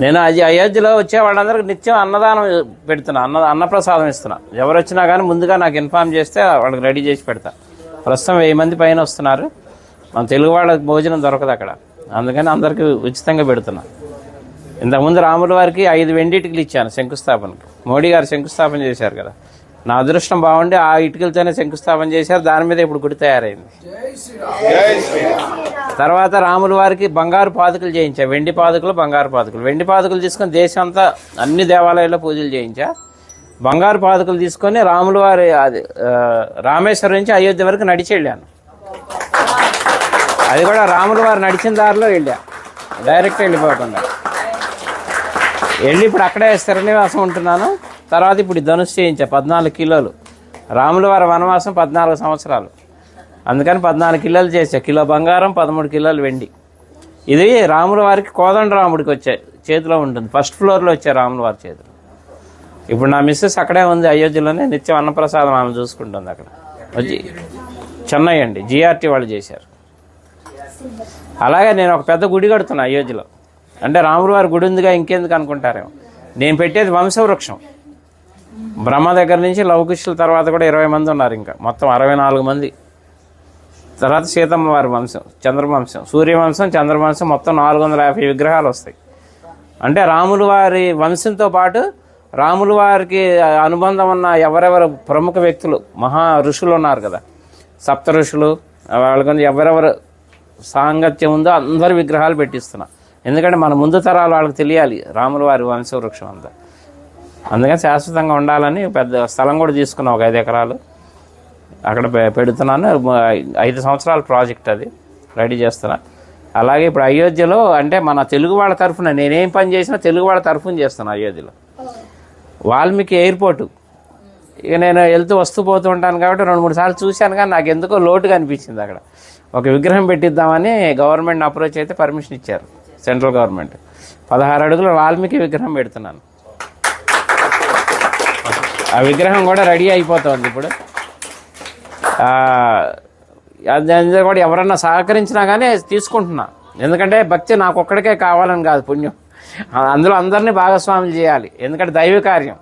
నేను అది అయోధ్యలో వచ్చే వాళ్ళందరికీ నిత్యం అన్నదానం పెడుతున్నా, అన్నప్రసాదం ఇస్తున్నా. ఎవరు వచ్చినా కానీ ముందుగా నాకు ఇన్ఫార్మ్ చేస్తే వాళ్ళకి రెడీ చేసి పెడతా. ప్రస్తుతం 1000 మంది పైన వస్తున్నారు. మన తెలుగు వాళ్ళకి భోజనం దొరకదు అక్కడ, అందుకని అందరికీ ఉచితంగా పెడుతున్నా. ఇంతకుముందు రాముల వారికి 5 వెండి ఇటుకలు ఇచ్చాను శంకుస్థాపనకి. మోడీ గారు శంకుస్థాపన చేశారు కదా, నా అదృష్టం బాగుండి ఆ ఇటుకలతోనే శంకుస్థాపన చేశారు. దాని మీద ఇప్పుడు గుడి తయారైంది. తర్వాత రాముల వారికి బంగారు పాదుకలు చేయించా, వెండి పాదుకలు బంగారు పాదుకలు. వెండి పాదుకలు తీసుకొని దేశం అంతా అన్ని దేవాలయాల్లో పూజలు చేయించా. బంగారు పాదుకలు తీసుకొని రాముల వారి రామేశ్వరం నుంచి అయోధ్య వరకు నడిచి వెళ్ళాను. అది కూడా రాముల వారు నడిచిన దారిలో వెళ్ళా, డైరెక్ట్ వెళ్ళిపోకుండా వెళ్ళి ఇప్పుడు అక్కడే స్థిరనివాసం ఉంటున్నాను. తర్వాత ఇప్పుడు ధనుసు చేయించా 14 కిలోలు. రాముల వారి వనవాసం 14 సంవత్సరాలు, అందుకని 14 కిలోలు చేసా. కిలో బంగారం, 13 కిలోలు వెండి. ఇది రాముల వారికి కోదండరాముడికి వచ్చే చేతిలో ఉంటుంది, ఫస్ట్ ఫ్లోర్లో వచ్చే రాముల వారి చేతిలో. ఇప్పుడు నా మిస్సెస్ అక్కడే ఉంది అయోధ్యలోనే, నిత్యం అన్నప్రసాదం ఆమె చూసుకుంటుంది అక్కడ. వచ్చి చెన్నై అండి, జిఆర్టీ వాళ్ళు చేశారు. అలాగే నేను ఒక పెద్ద గుడి కడుతున్నా అయోధ్యలో. అంటే రాముల వారి గుడి ఉందిగా ఇంకెందుకు అనుకుంటారేమో. నేను పెట్టేది వంశవృక్షం. బ్రహ్మ దగ్గర నుంచి లవకుశుల తర్వాత కూడా 20 మంది ఉన్నారు, ఇంకా మొత్తం 64 మంది. తర్వాత సీతమ్మ వారి వంశం, చంద్రవంశం, సూర్యవంశం, చంద్రవంశం, మొత్తం 450 విగ్రహాలు వస్తాయి. అంటే రాముల వారి వంశంతో పాటు రాముల వారికి అనుబంధం ఉన్న ఎవరెవరు ప్రముఖ వ్యక్తులు, మహా ఋషులు ఉన్నారు కదా, సప్త ఋషులు, వాళ్ళకి ఎవరెవరు సాంగత్యం ఉందో అందరి విగ్రహాలు పెట్టిస్తున్నా. ఎందుకంటే మన ముందు తరాలు వాళ్ళకి తెలియాలి రాముల వారి వంశవృక్షం అంతా. అందుకని శాశ్వతంగా ఉండాలని పెద్ద స్థలం కూడా తీసుకున్నాం, ఒక 5 ఎకరాలు. అక్కడ పెడుతున్నాను. 5 సంవత్సరాల ప్రాజెక్ట్, అది రెడీ చేస్తున్నా. అలాగే ఇప్పుడు అయోధ్యలో అంటే మన తెలుగు వాళ్ళ తరఫున నేనేం పని చేసినా తెలుగు వాళ్ళ తరఫున చేస్తాను. అయోధ్యలో వాల్మీకి ఎయిర్పోర్టు, ఇక నేను వెళ్తూ వస్తూ పోతూ ఉంటాను కాబట్టి 2-3 సార్లు చూశాను, కానీ నాకు ఎందుకో లోటుగా అనిపించింది. అక్కడ ఒక విగ్రహం పెట్టిద్దామని గవర్నమెంట్ అప్రోచ్ అయితే పర్మిషన్ ఇచ్చారు, సెంట్రల్ గవర్నమెంట్. 16 అడుగుల వాల్మీకి విగ్రహం పెడుతున్నాను. ఆ విగ్రహం కూడా రెడీ అయిపోతుంది ఇప్పుడు. అది కూడా ఎవరన్నా సహకరించినా కానీ తీసుకుంటున్నా. ఎందుకంటే భక్తి నాకు ఒక్కడికే కావాలని కాదు, పుణ్యం అందులో అందరినీ భాగస్వాములు చేయాలి, ఎందుకంటే దైవ కార్యం.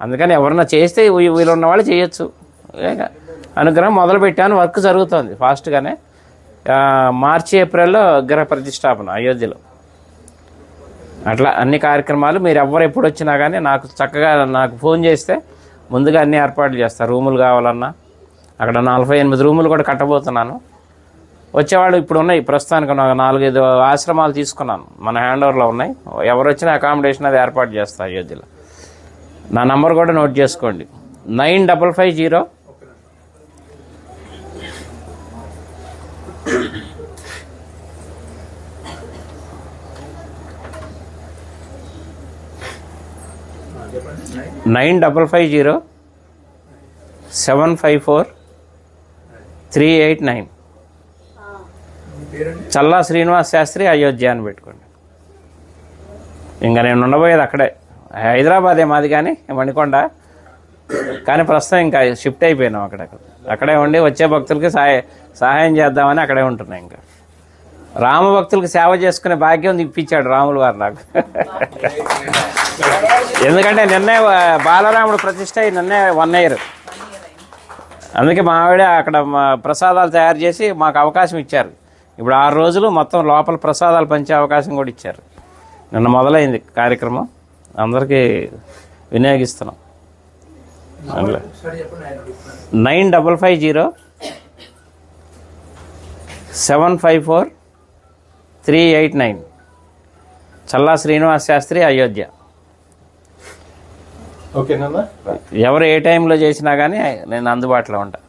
అందుకని ఎవరన్నా చేస్తే వీళ్ళున్న వాళ్ళు చేయొచ్చు. అనుగ్రహం మొదలుపెట్టాను, వర్క్ జరుగుతుంది ఫాస్ట్గానే. మార్చి ఏప్రిల్లో విగ్రహ ప్రతిష్టాపన అయోధ్యలో. అట్లా అన్ని కార్యక్రమాలు మీరు ఎవరు ఎప్పుడు వచ్చినా కానీ నాకు చక్కగా నాకు ఫోన్ చేస్తే ముందుగా అన్ని ఏర్పాట్లు చేస్తారు. రూములు కావాలన్నా అక్కడ 48 రూములు కూడా కట్టబోతున్నాను. వచ్చేవాళ్ళు ఇప్పుడు ఉన్నాయి, ప్రస్తుతానికి 4-5 ఆశ్రమాలు తీసుకున్నాను, మన హ్యాండ్ ఓవర్లో ఉన్నాయి. ఎవరు వచ్చినా అకామిడేషన్ అది ఏర్పాటు చేస్తా అయోధ్యలో. నా నంబర్ కూడా నోట్ చేసుకోండి, 9550 9550 754 389. చల్లా శ్రీనివాస్ శాస్త్రి, అయోధ్య అని పెట్టుకోండి. ఇంకా నేను ఉండబోయేది అక్కడే, హైదరాబాదే మాది కానీ మణికొండ, కానీ ప్రస్తుతం ఇంకా షిఫ్ట్ అయిపోయినాం అక్కడే ఉండి వచ్చే భక్తులకి సహాయం చేద్దామని అక్కడే ఉంటున్నాయి. ఇంకా రామ భక్తులకు సేవ చేసుకునే భాగ్యం ఇప్పించాడు రాముల వారు నాకు. ఎందుకంటే నిన్నే బాలరాముడు ప్రతిష్ట నిన్నే 1 year. అందుకే మా ఆవిడ అక్కడ ప్రసాదాలు తయారు చేసి మాకు అవకాశం ఇచ్చారు. ఇప్పుడు 6 రోజులు మొత్తం లోపల ప్రసాదాలు పంచే అవకాశం కూడా ఇచ్చారు. నిన్న మొదలైంది కార్యక్రమం, అందరికీ వినియోగిస్తున్నాం. 9550 754 389. చల్లా శ్రీనివాస్ శాస్త్రి, అయోధ్య. ఓకేనా? ఎవరు ఏ టైంలో చేసినా కానీ నేను అందుబాటులో ఉంటాను.